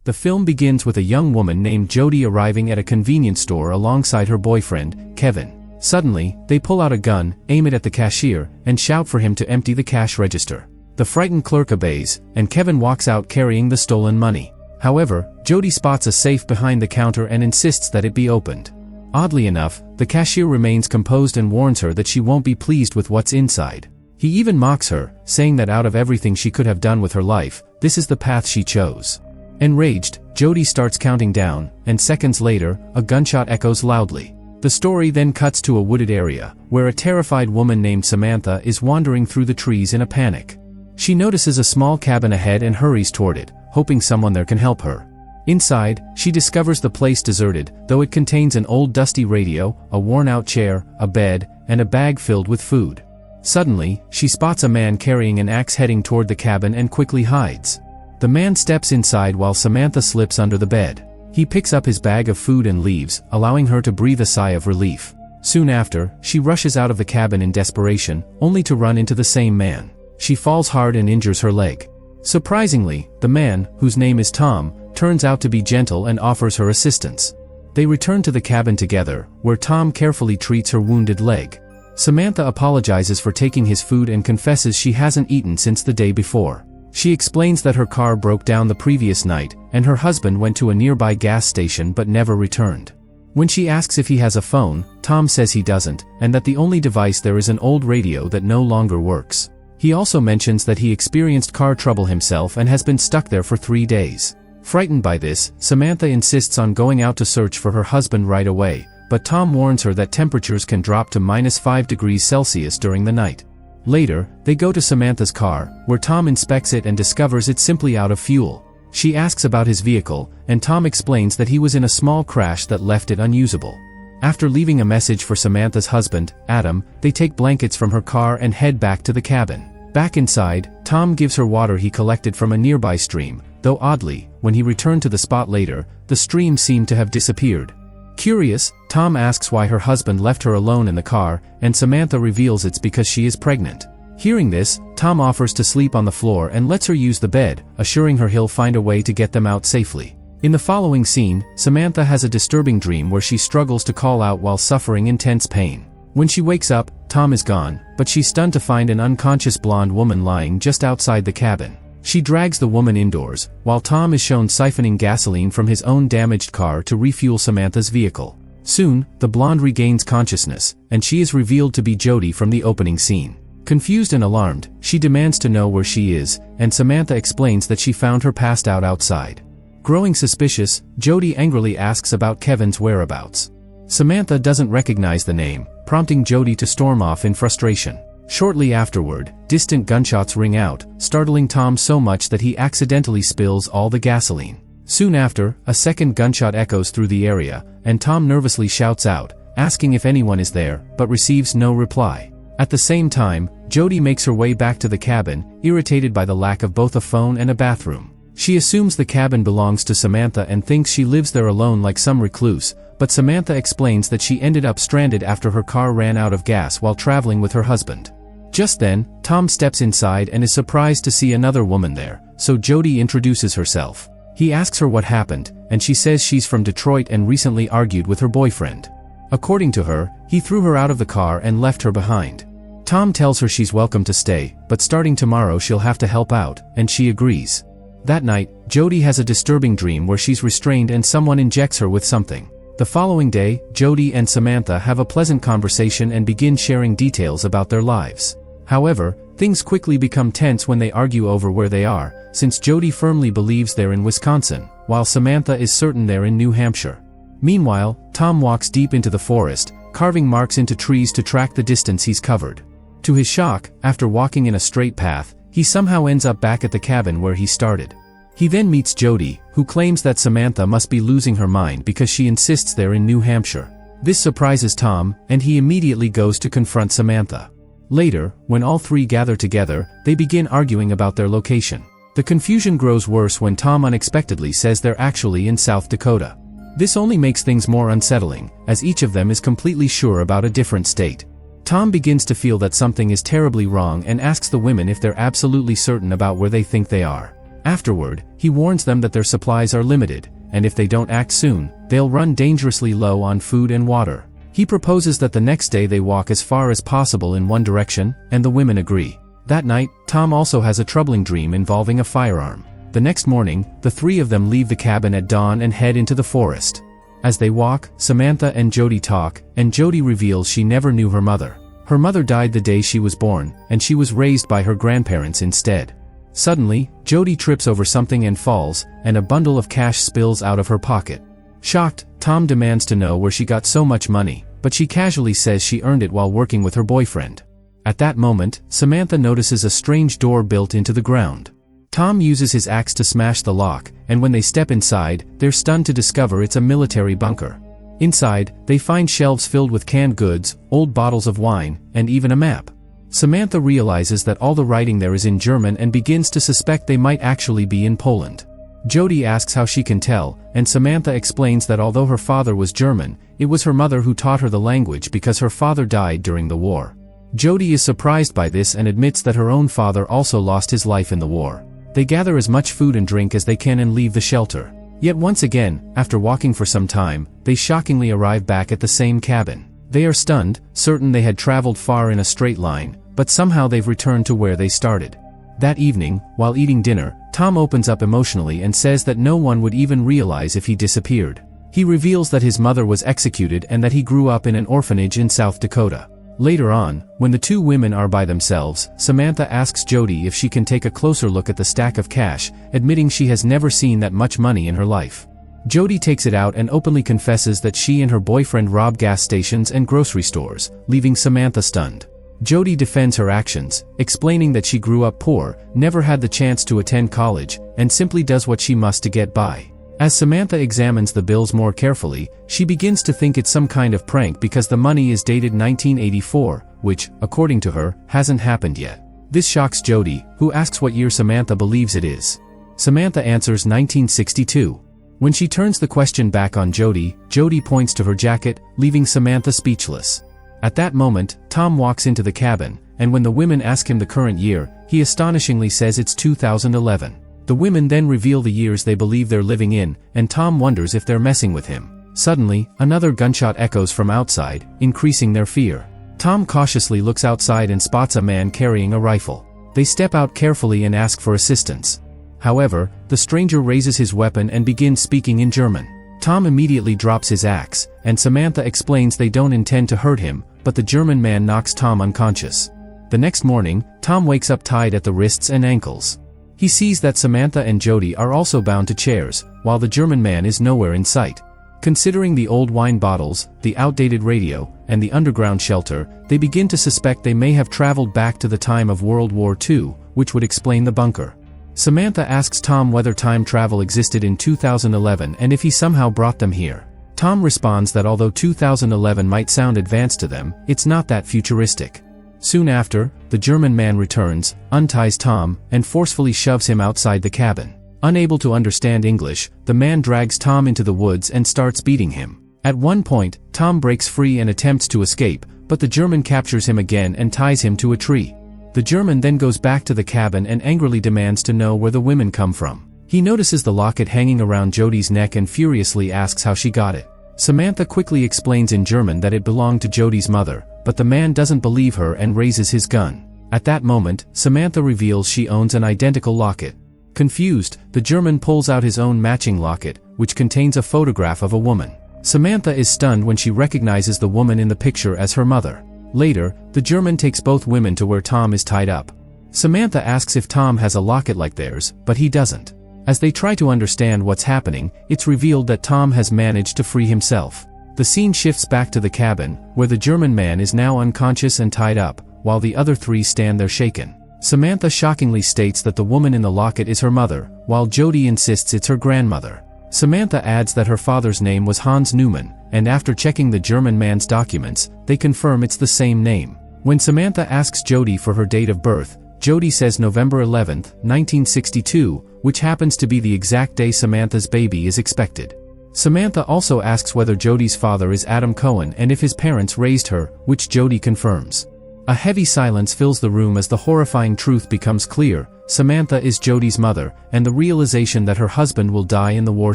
The film begins with a young woman named Jody arriving at a convenience store alongside her boyfriend, Kevin. Suddenly, they pull out a gun, aim it at the cashier, and shout for him to empty the cash register. The frightened clerk obeys, and Kevin walks out carrying the stolen money. However, Jody spots a safe behind the counter and insists that it be opened. Oddly enough, the cashier remains composed and warns her that she won't be pleased with what's inside. He even mocks her, saying that out of everything she could have done with her life, this is the path she chose. Enraged, Jody starts counting down, and seconds later, a gunshot echoes loudly. The story then cuts to a wooded area, where a terrified woman named Samantha is wandering through the trees in a panic. She notices a small cabin ahead and hurries toward it, hoping someone there can help her. Inside, she discovers the place deserted, though it contains an old dusty radio, a worn-out chair, a bed, and a bag filled with food. Suddenly, she spots a man carrying an axe heading toward the cabin and quickly hides. The man steps inside while Samantha slips under the bed. He picks up his bag of food and leaves, allowing her to breathe a sigh of relief. Soon after, she rushes out of the cabin in desperation, only to run into the same man. She falls hard and injures her leg. Surprisingly, the man, whose name is Tom, turns out to be gentle and offers her assistance. They return to the cabin together, where Tom carefully treats her wounded leg. Samantha apologizes for taking his food and confesses she hasn't eaten since the day before. She explains that her car broke down the previous night, and her husband went to a nearby gas station but never returned. When she asks if he has a phone, Tom says he doesn't, and that the only device there is an old radio that no longer works. He also mentions that he experienced car trouble himself and has been stuck there for 3 days. Frightened by this, Samantha insists on going out to search for her husband right away, but Tom warns her that temperatures can drop to -5 degrees Celsius during the night. Later, they go to Samantha's car, where Tom inspects it and discovers it's simply out of fuel. She asks about his vehicle, and Tom explains that he was in a small crash that left it unusable. After leaving a message for Samantha's husband, Adam, they take blankets from her car and head back to the cabin. Back inside, Tom gives her water he collected from a nearby stream, though oddly, when he returned to the spot later, the stream seemed to have disappeared. Curious, Tom asks why her husband left her alone in the car, and Samantha reveals it's because she is pregnant. Hearing this, Tom offers to sleep on the floor and lets her use the bed, assuring her he'll find a way to get them out safely. In the following scene, Samantha has a disturbing dream where she struggles to call out while suffering intense pain. When she wakes up, Tom is gone, but she's stunned to find an unconscious blonde woman lying just outside the cabin. She drags the woman indoors, while Tom is shown siphoning gasoline from his own damaged car to refuel Samantha's vehicle. Soon, the blonde regains consciousness, and she is revealed to be Jody from the opening scene. Confused and alarmed, she demands to know where she is, and Samantha explains that she found her passed out outside. Growing suspicious, Jody angrily asks about Kevin's whereabouts. Samantha doesn't recognize the name, prompting Jody to storm off in frustration. Shortly afterward, distant gunshots ring out, startling Tom so much that he accidentally spills all the gasoline. Soon after, a second gunshot echoes through the area, and Tom nervously shouts out, asking if anyone is there, but receives no reply. At the same time, Jody makes her way back to the cabin, irritated by the lack of both a phone and a bathroom. She assumes the cabin belongs to Samantha and thinks she lives there alone like some recluse, but Samantha explains that she ended up stranded after her car ran out of gas while traveling with her husband. Just then, Tom steps inside and is surprised to see another woman there, so Jody introduces herself. He asks her what happened, and she says she's from Detroit and recently argued with her boyfriend. According to her, he threw her out of the car and left her behind. Tom tells her she's welcome to stay, but starting tomorrow she'll have to help out, and she agrees. That night, Jody has a disturbing dream where she's restrained and someone injects her with something. The following day, Jody and Samantha have a pleasant conversation and begin sharing details about their lives. However, things quickly become tense when they argue over where they are, since Jody firmly believes they're in Wisconsin, while Samantha is certain they're in New Hampshire. Meanwhile, Tom walks deep into the forest, carving marks into trees to track the distance he's covered. To his shock, after walking in a straight path, he somehow ends up back at the cabin where he started. He then meets Jody, who claims that Samantha must be losing her mind because she insists they're in New Hampshire. This surprises Tom, and he immediately goes to confront Samantha. Later, when all three gather together, they begin arguing about their location. The confusion grows worse when Tom unexpectedly says they're actually in South Dakota. This only makes things more unsettling, as each of them is completely sure about a different state. Tom begins to feel that something is terribly wrong and asks the women if they're absolutely certain about where they think they are. Afterward, he warns them that their supplies are limited, and if they don't act soon, they'll run dangerously low on food and water. He proposes that the next day they walk as far as possible in one direction, and the women agree. That night, Tom also has a troubling dream involving a firearm. The next morning, the three of them leave the cabin at dawn and head into the forest. As they walk, Samantha and Jody talk, and Jody reveals she never knew her mother. Her mother died the day she was born, and she was raised by her grandparents instead. Suddenly, Jody trips over something and falls, and a bundle of cash spills out of her pocket. Shocked, Tom demands to know where she got so much money, but she casually says she earned it while working with her boyfriend. At that moment, Samantha notices a strange door built into the ground. Tom uses his axe to smash the lock, and when they step inside, they're stunned to discover it's a military bunker. Inside, they find shelves filled with canned goods, old bottles of wine, and even a map. Samantha realizes that all the writing there is in German and begins to suspect they might actually be in Poland. Jody asks how she can tell, and Samantha explains that although her father was German, it was her mother who taught her the language because her father died during the war. Jody is surprised by this and admits that her own father also lost his life in the war. They gather as much food and drink as they can and leave the shelter. Yet once again, after walking for some time, they shockingly arrive back at the same cabin. They are stunned, certain they had traveled far in a straight line, but somehow they've returned to where they started. That evening, while eating dinner, Tom opens up emotionally and says that no one would even realize if he disappeared. He reveals that his mother was executed and that he grew up in an orphanage in South Dakota. Later on, when the two women are by themselves, Samantha asks Jody if she can take a closer look at the stack of cash, admitting she has never seen that much money in her life. Jody takes it out and openly confesses that she and her boyfriend robbed gas stations and grocery stores, leaving Samantha stunned. Jody defends her actions, explaining that she grew up poor, never had the chance to attend college, and simply does what she must to get by. As Samantha examines the bills more carefully, she begins to think it's some kind of prank because the money is dated 1984, which, according to her, hasn't happened yet. This shocks Jody, who asks what year Samantha believes it is. Samantha answers 1962. When she turns the question back on Jody, Jody points to her jacket, leaving Samantha speechless. At that moment, Tom walks into the cabin, and when the women ask him the current year, he astonishingly says it's 2011. The women then reveal the years they believe they're living in, and Tom wonders if they're messing with him. Suddenly, another gunshot echoes from outside, increasing their fear. Tom cautiously looks outside and spots a man carrying a rifle. They step out carefully and ask for assistance. However, the stranger raises his weapon and begins speaking in German. Tom immediately drops his axe, and Samantha explains they don't intend to hurt him, but the German man knocks Tom unconscious. The next morning, Tom wakes up tied at the wrists and ankles. He sees that Samantha and Jody are also bound to chairs, while the German man is nowhere in sight. Considering the old wine bottles, the outdated radio, and the underground shelter, they begin to suspect they may have traveled back to the time of World War II, which would explain the bunker. Samantha asks Tom whether time travel existed in 2011 and if he somehow brought them here. Tom responds that although 2011 might sound advanced to them, it's not that futuristic. Soon after, the German man returns, unties Tom, and forcefully shoves him outside the cabin. Unable to understand English, the man drags Tom into the woods and starts beating him. At one point, Tom breaks free and attempts to escape, but the German captures him again and ties him to a tree. The German then goes back to the cabin and angrily demands to know where the women come from. He notices the locket hanging around Jody's neck and furiously asks how she got it. Samantha quickly explains in German that it belonged to Jody's mother, but the man doesn't believe her and raises his gun. At that moment, Samantha reveals she owns an identical locket. Confused, the German pulls out his own matching locket, which contains a photograph of a woman. Samantha is stunned when she recognizes the woman in the picture as her mother. Later, the German takes both women to where Tom is tied up. Samantha asks if Tom has a locket like theirs, but he doesn't. As they try to understand what's happening, it's revealed that Tom has managed to free himself. The scene shifts back to the cabin, where the German man is now unconscious and tied up, while the other three stand there shaken. Samantha shockingly states that the woman in the locket is her mother, while Jody insists it's her grandmother. Samantha adds that her father's name was Hans Neumann, and after checking the German man's documents, they confirm it's the same name. When Samantha asks Jody for her date of birth, Jody says November 11, 1962, which happens to be the exact day Samantha's baby is expected. Samantha also asks whether Jody's father is Adam Cohen and if his parents raised her, which Jody confirms. A heavy silence fills the room as the horrifying truth becomes clear. Samantha is Jody's mother, and the realization that her husband will die in the war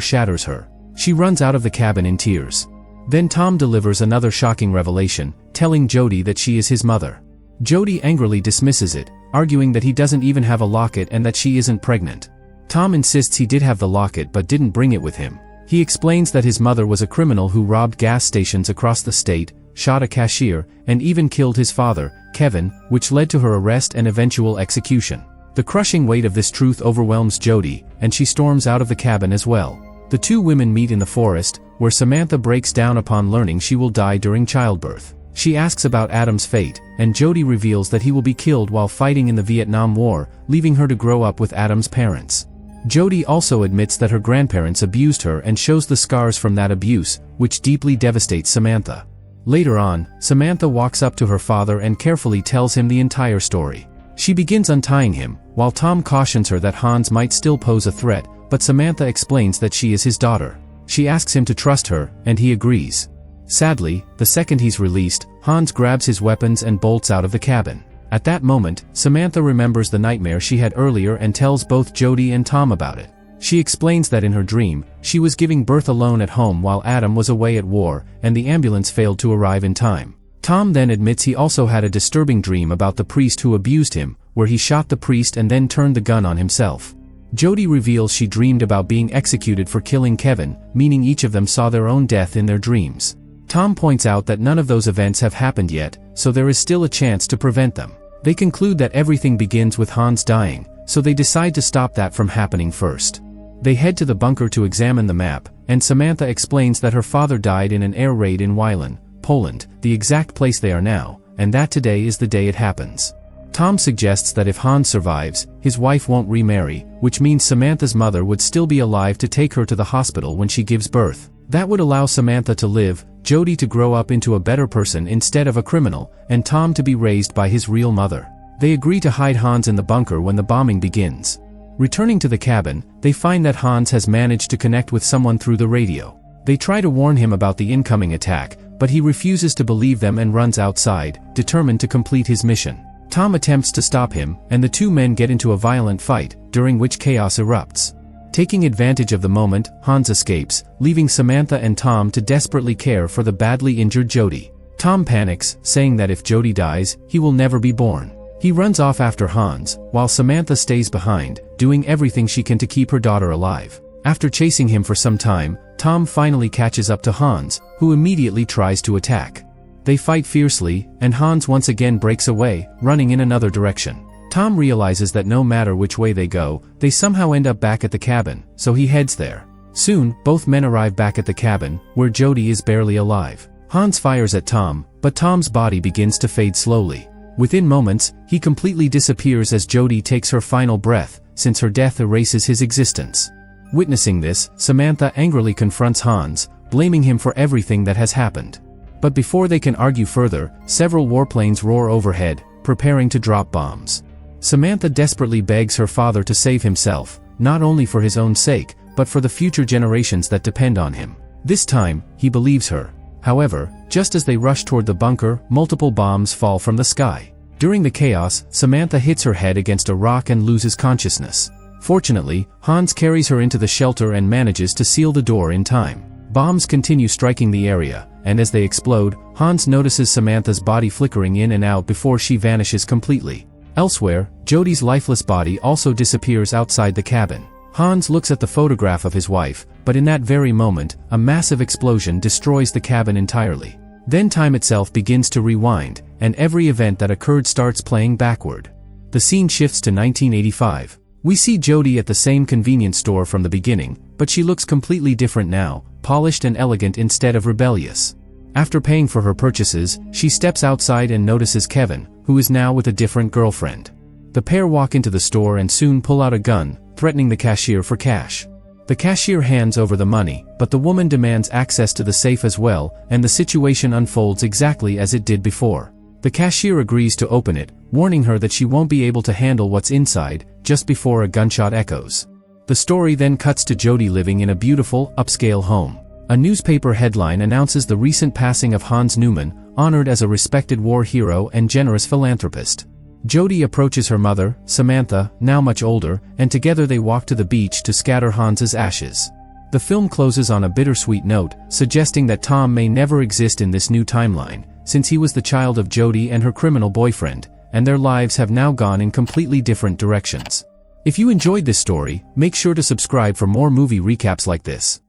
shatters her. She runs out of the cabin in tears. Then Tom delivers another shocking revelation, telling Jody that she is his mother. Jody angrily dismisses it, arguing that he doesn't even have a locket and that she isn't pregnant. Tom insists he did have the locket but didn't bring it with him. He explains that his mother was a criminal who robbed gas stations across the state, shot a cashier, and even killed his father, Kevin, which led to her arrest and eventual execution. The crushing weight of this truth overwhelms Jody, and she storms out of the cabin as well. The two women meet in the forest, where Samantha breaks down upon learning she will die during childbirth. She asks about Adam's fate, and Jody reveals that he will be killed while fighting in the Vietnam War, leaving her to grow up with Adam's parents. Jody also admits that her grandparents abused her and shows the scars from that abuse, which deeply devastates Samantha. Later on, Samantha walks up to her father and carefully tells him the entire story. She begins untying him, while Tom cautions her that Hans might still pose a threat, but Samantha explains that she is his daughter. She asks him to trust her, and he agrees. Sadly, the second he's released, Hans grabs his weapons and bolts out of the cabin. At that moment, Samantha remembers the nightmare she had earlier and tells both Jody and Tom about it. She explains that in her dream, she was giving birth alone at home while Adam was away at war, and the ambulance failed to arrive in time. Tom then admits he also had a disturbing dream about the priest who abused him, where he shot the priest and then turned the gun on himself. Jody reveals she dreamed about being executed for killing Kevin, meaning each of them saw their own death in their dreams. Tom points out that none of those events have happened yet, so there is still a chance to prevent them. They conclude that everything begins with Hans dying, so they decide to stop that from happening first. They head to the bunker to examine the map, and Samantha explains that her father died in an air raid in Wilan, Poland, the exact place they are now, and that today is the day it happens. Tom suggests that if Hans survives, his wife won't remarry, which means Samantha's mother would still be alive to take her to the hospital when she gives birth. That would allow Samantha to live, Jody to grow up into a better person instead of a criminal, and Tom to be raised by his real mother. They agree to hide Hans in the bunker when the bombing begins. Returning to the cabin, they find that Hans has managed to connect with someone through the radio. They try to warn him about the incoming attack, but he refuses to believe them and runs outside, determined to complete his mission. Tom attempts to stop him, and the two men get into a violent fight, during which chaos erupts. Taking advantage of the moment, Hans escapes, leaving Samantha and Tom to desperately care for the badly injured Jody. Tom panics, saying that if Jody dies, he will never be born. He runs off after Hans, while Samantha stays behind, doing everything she can to keep her daughter alive. After chasing him for some time, Tom finally catches up to Hans, who immediately tries to attack. They fight fiercely, and Hans once again breaks away, running in another direction. Tom realizes that no matter which way they go, they somehow end up back at the cabin, so he heads there. Soon, both men arrive back at the cabin, where Jody is barely alive. Hans fires at Tom, but Tom's body begins to fade slowly. Within moments, he completely disappears as Jody takes her final breath, since her death erases his existence. Witnessing this, Samantha angrily confronts Hans, blaming him for everything that has happened. But before they can argue further, several warplanes roar overhead, preparing to drop bombs. Samantha desperately begs her father to save himself, not only for his own sake, but for the future generations that depend on him. This time, he believes her. However, just as they rush toward the bunker, multiple bombs fall from the sky. During the chaos, Samantha hits her head against a rock and loses consciousness. Fortunately, Hans carries her into the shelter and manages to seal the door in time. Bombs continue striking the area, and as they explode, Hans notices Samantha's body flickering in and out before she vanishes completely. Elsewhere, Jody's lifeless body also disappears outside the cabin. Hans looks at the photograph of his wife, but in that very moment, a massive explosion destroys the cabin entirely. Then time itself begins to rewind, and every event that occurred starts playing backward. The scene shifts to 1985. We see Jody at the same convenience store from the beginning, but she looks completely different now, polished and elegant instead of rebellious. After paying for her purchases, she steps outside and notices Kevin, who is now with a different girlfriend. The pair walk into the store and soon pull out a gun, threatening the cashier for cash. The cashier hands over the money, but the woman demands access to the safe as well, and the situation unfolds exactly as it did before. The cashier agrees to open it, warning her that she won't be able to handle what's inside, just before a gunshot echoes. The story then cuts to Jody living in a beautiful, upscale home. A newspaper headline announces the recent passing of Hans Neumann, honored as a respected war hero and generous philanthropist. Jody approaches her mother, Samantha, now much older, and together they walk to the beach to scatter Hans's ashes. The film closes on a bittersweet note, suggesting that Tom may never exist in this new timeline, since he was the child of Jody and her criminal boyfriend, and their lives have now gone in completely different directions. If you enjoyed this story, make sure to subscribe for more movie recaps like this.